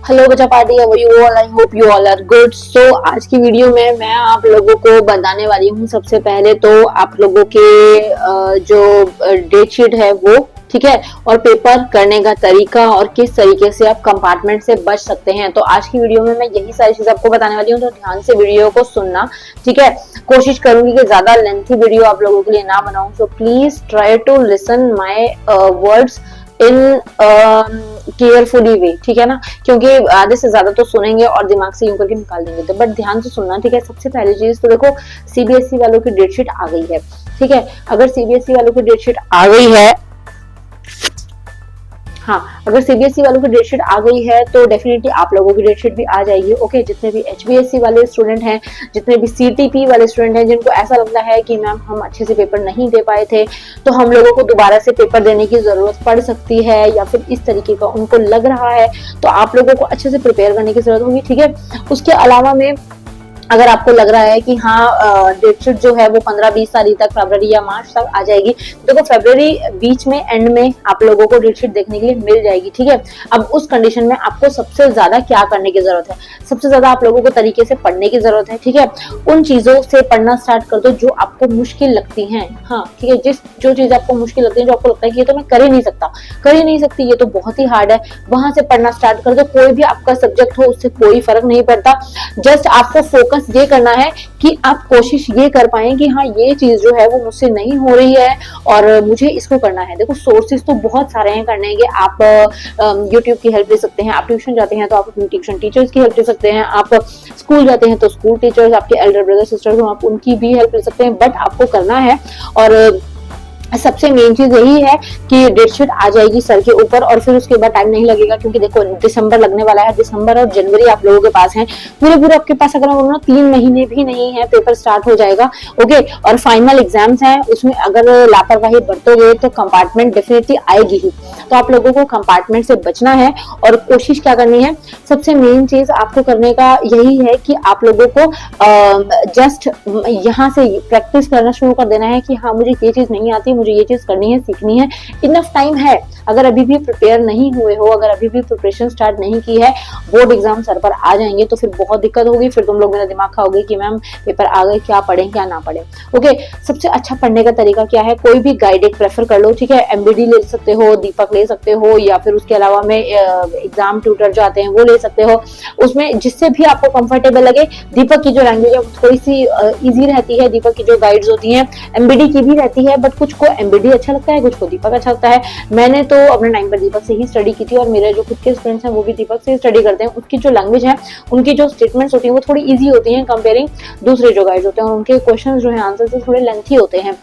Hello बच्चा party, how are you all? I hope you all are good. So आज की video में मैं आप लोगों को बताने वाली हूँ। सबसे पहले तो आप लोगों के जो डेट शीट है वो, ठीक है, और पेपर करने का तरीका और किस तरीके से आप कंपार्टमेंट से बच सकते हैं। तो आज की वीडियो में मैं यही सारी चीज आपको बताने वाली हूँ, तो ध्यान से वीडियो को सुनना, ठीक है। कोशिश करूंगी कि ज्यादा लेंथी वीडियो आप लोगों के लिए ना बनाऊं, so please try to listen my words in carefully way, ठीक है ना, क्योंकि आधे से ज्यादा तो सुनेंगे और दिमाग से यूं करके निकाल देंगे, तो बट ध्यान से सुनना, ठीक है। सबसे पहली चीज तो देखो, सीबीएसई वालों की डेट शीट आ गई है, ठीक है। अगर सीबीएसई वालों की डेट शीट आ गई है, हाँ, अगर सीबीएसई वालों की डेट शीट आ गई है तो डेफिनेटली आप लोगों की डेट शीट भी आ जाएगी। ओके, जितने भी एचबीएसई वाले स्टूडेंट हैं, जितने भी सीटीपी वाले स्टूडेंट हैं, जिनको ऐसा लगता है कि मैम हम अच्छे से पेपर नहीं दे पाए थे, तो हम लोगों को दोबारा से पेपर देने की जरूरत पड़ सकती है, या फिर इस तरीके का उनको लग रहा है, तो आप लोगों को अच्छे से प्रिपेयर करने की जरूरत होगी, ठीक है। उसके अलावा में अगर आपको लग रहा है कि हाँ डेट शीट जो है वो 15-20 तारीख तक, फरवरी या मार्च तक आ जाएगी, देखो फरवरी बीच में, एंड में आप लोगों को डेट शीट देखने के लिए मिल जाएगी, ठीक है। अब उस कंडीशन में आपको सबसे ज्यादा क्या करने की जरूरत है? सबसे ज्यादा आप लोगों को तरीके से पढ़ने की जरूरत है, ठीक है। उन चीजों से पढ़ना स्टार्ट कर दो जो आपको मुश्किल लगती हैं, हाँ, ठीक है। जो चीज आपको मुश्किल लगती है, जो आपको लगता है कि ये तो मैं कर ही नहीं सकता, कर ही नहीं सकती, ये तो बहुत ही हार्ड है, वहां से पढ़ना स्टार्ट कर दो। कोई भी आपका सब्जेक्ट हो, उससे कोई फर्क नहीं पड़ता। जस्ट आपको फोकस ये करना है कि आप कोशिश ये कर पाए कि हाँ ये चीज जो है वो मुझसे नहीं हो रही है और मुझे इसको करना है। देखो सोर्सेज तो बहुत सारे हैं करने के। आप यूट्यूब की हेल्प ले सकते हैं, आप ट्यूशन जाते हैं तो आप अपनी ट्यूशन टीचर्स की हेल्प ले सकते हैं, आप स्कूल जाते हैं तो स्कूल टीचर्स, आपके एल्डर ब्रदर सिस्टर्स हो, आप उनकी भी हेल्प ले सकते हैं, बट आपको करना है। और सबसे मेन चीज यही है कि डेट शीट आ जाएगी सर के ऊपर, और फिर उसके बाद टाइम नहीं लगेगा, क्योंकि देखो दिसंबर लगने वाला है, दिसंबर और जनवरी आप लोगों के पास है, पूरे आपके पास अगर बोलो ना 3 महीने भी नहीं है, पेपर स्टार्ट हो जाएगा। ओके, और फाइनल एग्जाम्स हैं, उसमें अगर लापरवाही बरतोगे तो कंपार्टमेंट डेफिनेटली आएगी ही। तो आप लोगों को कंपार्टमेंट से बचना है और कोशिश क्या करनी है, सबसे मेन चीज आपको करने का यही है कि आप लोगों को जस्ट यहाँ से प्रैक्टिस करना शुरू कर देना है कि हाँ मुझे ये चीज नहीं आती, मुझे ये चीज करनी है, सीखनी है। इनफ टाइम है। अगर अभी भी प्रिपेयर नहीं हुए हो, अगर अभी भी प्रिपरेशन स्टार्ट नहीं की है, बोर्ड एग्जाम सर पर आ जाएंगे तो फिर बहुत दिक्कत होगी। फिर तुम लोग मेरा दिमाग खाओगे कि मैम पेपर आ गए, क्या पढ़े क्या ना पढ़े। ओके, सबसे अच्छा पढ़ने का तरीका क्या है? कोई भी गाइडेड प्रेफर कर लो, ठीक है। एमबीडी ले सकते हो, दीपक ले सकते हो, या फिर उसके अलावा में एग्जाम ट्यूटर जो आते हैं वो ले सकते हो। उसमें जिससे भी आपको कंफर्टेबल लगे। दीपक की जो लैंग्वेज है थोड़ी सी इजी रहती है, दीपक की जो गाइड्स होती हैं, एमबीडी की भी रहती है, बट कुछ को एमबीडी अच्छा लगता है, कुछ को दीपक अच्छा लगता है। मैंने तो अपने टाइम पर दीपक से ही स्टडी की थी, और मेरे जो खुद के स्टूडेंट्स हैं वो भी दीपक से ही स्टडी करते हैं। उसकी जो लैंग्वेज है, उनकी जो स्टेटमेंट्स होती है वो थोड़ी इजी होती है कंपेयरिंग दूसरे जो गाइड्स होते हैं, और उनके क्वेश्चन जो है आंसर से थोड़े लेंथी होते हैं,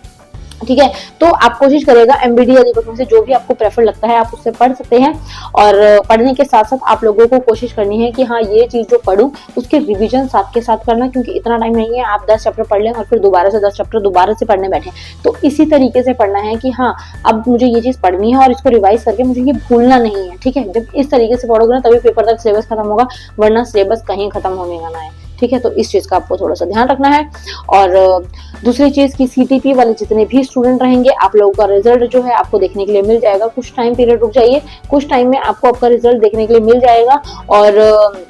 ठीक है। तो आप कोशिश करेगा एमबीडी या दीपक में से जो भी आपको प्रेफर लगता है आप उससे पढ़ सकते हैं। और पढ़ने के साथ साथ आप लोगों को कोशिश करनी है कि हाँ ये चीज जो पढ़ूं उसके रिवीजन साथ के साथ करना, क्योंकि इतना टाइम नहीं है आप 10 चैप्टर पढ़ लें और फिर दोबारा से 10 चैप्टर दोबारा से पढ़ने बैठे। तो इसी तरीके से पढ़ना है कि हाँ अब मुझे ये चीज पढ़नी है और इसको रिवाइज करके मुझे ये भूलना नहीं है, ठीक है। जब इस तरीके से पढ़ोगे ना तभी पेपर तक सिलेबस खत्म होगा, वरना सिलेबस कहीं खत्म होने का ना है, ठीक है। तो इस चीज का आपको थोड़ा सा ध्यान रखना है। और दूसरी चीज की सीटीपी वाले जितने भी स्टूडेंट रहेंगे, आप लोगों का रिजल्ट जो है आपको देखने के लिए मिल जाएगा। कुछ टाइम पीरियड रुक जाइए, कुछ टाइम में आपको आपका रिजल्ट देखने के लिए मिल जाएगा। और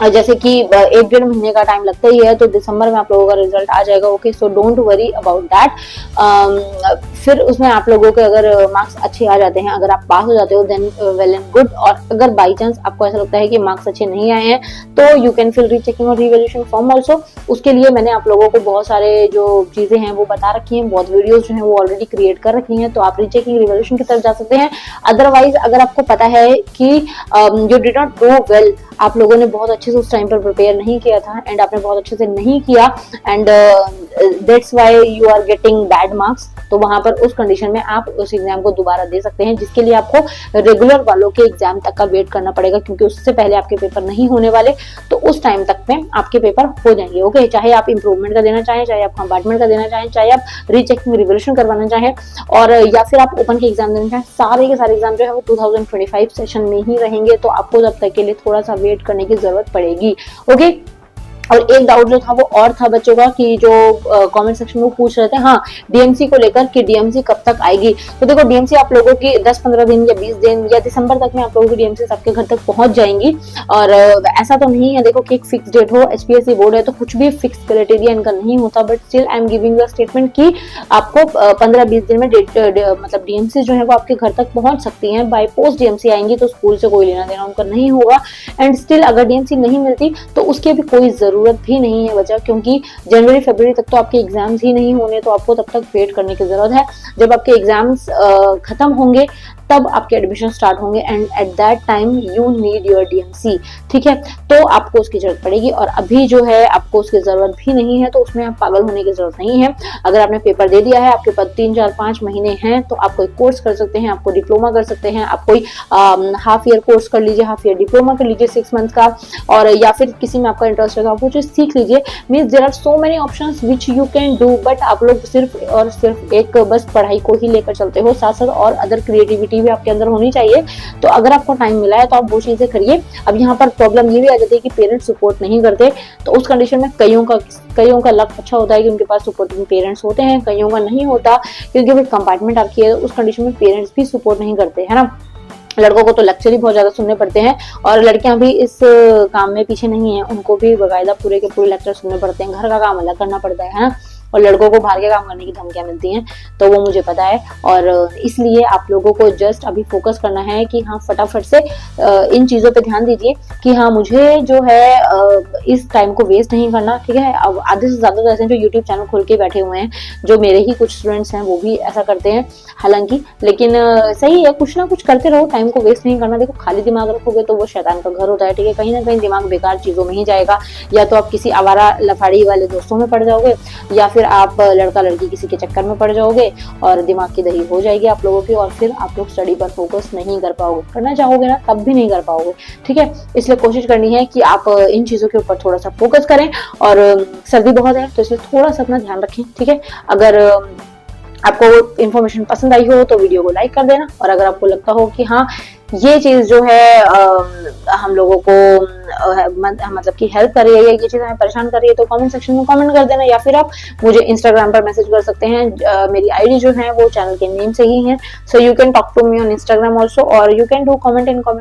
जैसे कि 1-1.5 महीने का टाइम लगता ही है, तो दिसंबर में आप लोगों का रिजल्ट आ जाएगा। Okay, so don't worry about that. फिर उसमें आप लोगों के अगर मार्क्स अच्छे आ जाते हैं, अगर आप पास हो जाते हो देन वेल एंड गुड। और अगर बाई चांस आपको ऐसा लगता है कि मार्क्स अच्छे नहीं आए हैं तो यू कैन फिल रीचेकिंग और रिवैल्यूएशन फॉर्म ऑल्सो। उसके लिए मैंने आप लोगों को बहुत सारे जो चीजें हैं वो बता रखी हैं, बहुत वीडियोज जो है वो ऑलरेडी क्रिएट कर रखी हैं, तो आप रीचेकिंग रिवैल्यूएशन की तरफ जा सकते हैं। अदरवाइज अगर आपको पता है कि you did not do well, आप लोगों ने बहुत अच्छे से उस टाइम पर प्रिपेयर नहीं किया था एंड आपने बहुत अच्छे से नहीं किया, and that's why you are getting bad marks, तो वहां पर उस कंडीशन में आप उस एग्जाम को दोबारा दे सकते हैं, जिसके लिए आपको रेगुलर वालों के एग्जाम तक का वेट करना पड़ेगा, क्योंकि उससे पहले आपके पेपर नहीं होने वाले। तो उस टाइम तक में आपके पेपर हो जाएंगे। ओके, चाहे आप इंप्रूवमेंट का देना चाहें, चाहे आप कंपार्टमेंट का देना चाहें, चाहे आप रीचेकिंग रिवैल्यूएशन करवाना चाहें, और या फिर आप ओपन के एग्जाम देना चाहें, सारे के सारे एग्जाम जो है वो 2025 सेशन में ही रहेंगे। तो आपको तब तक के लिए थोड़ा सा वेट करने की जरूरत पड़ेगी। ओके, और एक डाउट जो था वो और था बच्चों का कि जो कमेंट सेक्शन में पूछ रहे थे, हाँ डीएमसी को लेकर कि डीएमसी कब तक आएगी। तो देखो डीएमसी आप लोगों की 10-15 दिन या 20 दिन या दिसंबर तक में आप लोगों की डीएमसी आपके घर तक पहुंच जाएंगी। और ऐसा तो नहीं है देखो कि एक फिक्स डेट हो, एचपीएससी बोर्ड है तो कुछ भी फिक्स क्राइटेरिया इनका नहीं होता, but still I am giving the statement कि आपको 15-20 दिन में मतलब डीएमसी जो है वो आपके घर तक पहुंच सकती है। बाय पोस्ट डीएमसी आएंगी तो स्कूल से कोई लेना देना उनका नहीं होगा। एंड स्टिल अगर डीएमसी नहीं मिलती तो उसकी भी कोई जरूरत भी नहीं है बच्चा, क्योंकि जनवरी फरवरी तक तो आपके एग्जाम्स ही नहीं होने, तो आपको तब तक वेट करने की जरूरत है। जब आपके एग्जाम्स खत्म होंगे तब आपके एडमिशन स्टार्ट होंगे and at that time you need your DMC, ठीक है। तो आपको उसकी जरूरत पड़ेगी और अभी जो है आपको उसकी जरूरत भी नहीं है, तो उसमें आप पागल होने की जरूरत नहीं है। अगर आपने पेपर दे दिया है, आपके पास 3-4-5 महीने हैं, तो आप कोई कोर्स कर सकते हैं, आप कोई डिप्लोमा कर सकते हैं, आप कोई हाफ ईयर कोर्स कर लीजिए, हाफ ईयर डिप्लोमा कर लीजिए 6 मंथ का, और या फिर किसी में आपका इंटरेस्ट है तो आप वो चीज सीख लीजिए। Means there are so many options which you can do, but आप लोग सिर्फ और सिर्फ एक बस पढ़ाई को ही लेकर चलते हो, साथ साथ और अदर क्रिएटिविटी भी आपके अंदर होनी चाहिए। तो अगर आपको टाइम मिला है तो आप वो चीजें करिए। अब यहाँ पर प्रॉब्लम ये भी आ जाती है कि पेरेंट्स सपोर्ट नहीं करते, तो उस कंडीशन में कईयों का लक अच्छा होता है कि उनके पास सपोर्टिंग पेरेंट्स होते हैं, कईयों का नहीं होता, क्योंकि वो कंपार्टमेंट आपकी है, उस कंडीशन में पेरेंट्स भी सपोर्ट नहीं करते, है ना। लड़कों को तो लेक्चर ही बहुत ज्यादा सुनने पड़ते हैं और लड़कियां भी इस काम में पीछे नहीं है, उनको भी बाकायदा पूरे के पूरे लेक्चर सुनने पड़ते हैं, घर का काम अलग करना पड़ता है ना। और लड़कों को बाहर के काम करने की धमकियां मिलती हैं, तो वो मुझे पता है। और इसलिए आप लोगों को जस्ट अभी फोकस करना है कि हाँ फटाफट से इन चीजों पे ध्यान दीजिए कि हाँ मुझे जो है इस टाइम को वेस्ट नहीं करना, ठीक है। अब आधे से ज्यादा तो ऐसे जो यूट्यूब चैनल खोल के बैठे हुए हैं, जो मेरे ही कुछ स्टूडेंट्स हैं वो भी ऐसा करते हैं हालांकि, लेकिन सही है, कुछ ना कुछ करते रहो, टाइम को वेस्ट नहीं करना। देखो खाली दिमाग रखोगे तो वो शैतान का घर होता है, ठीक है। कहीं ना कहीं दिमाग बेकार चीजों में ही जाएगा, या तो आप किसी आवारा लफाड़ी वाले दोस्तों में पड़ जाओगे, या फिर आप लड़का लड़की किसी के चक्कर में पड़ जाओगे और दिमाग की दही हो जाएगी आप लोगों की, और फिर आप लोग स्टडी पर फोकस नहीं कर पाओगे, करना चाहोगे ना तब भी नहीं कर पाओगे, ठीक है। इसलिए कोशिश करनी है कि आप इन चीजों के ऊपर थोड़ा सा फोकस करें। और सर्दी बहुत है तो इसलिए थोड़ा सा अपना ध्यान रखें, ठीक है। अगर आपको इन्फॉर्मेशन पसंद आई हो तो वीडियो को लाइक कर देना, और अगर आपको लगता हो कि हाँ ये चीज जो है हम लोगों को मतलब कि हेल्प कर रही है या ये चीज हमें परेशान कर रही है, तो कमेंट सेक्शन में कमेंट कर देना, या फिर आप मुझे इंस्टाग्राम पर मैसेज कर सकते हैं। मेरी आईडी जो है वो चैनल के नेम से ही है, so you can talk to me on Instagram also, और you can do comment in comment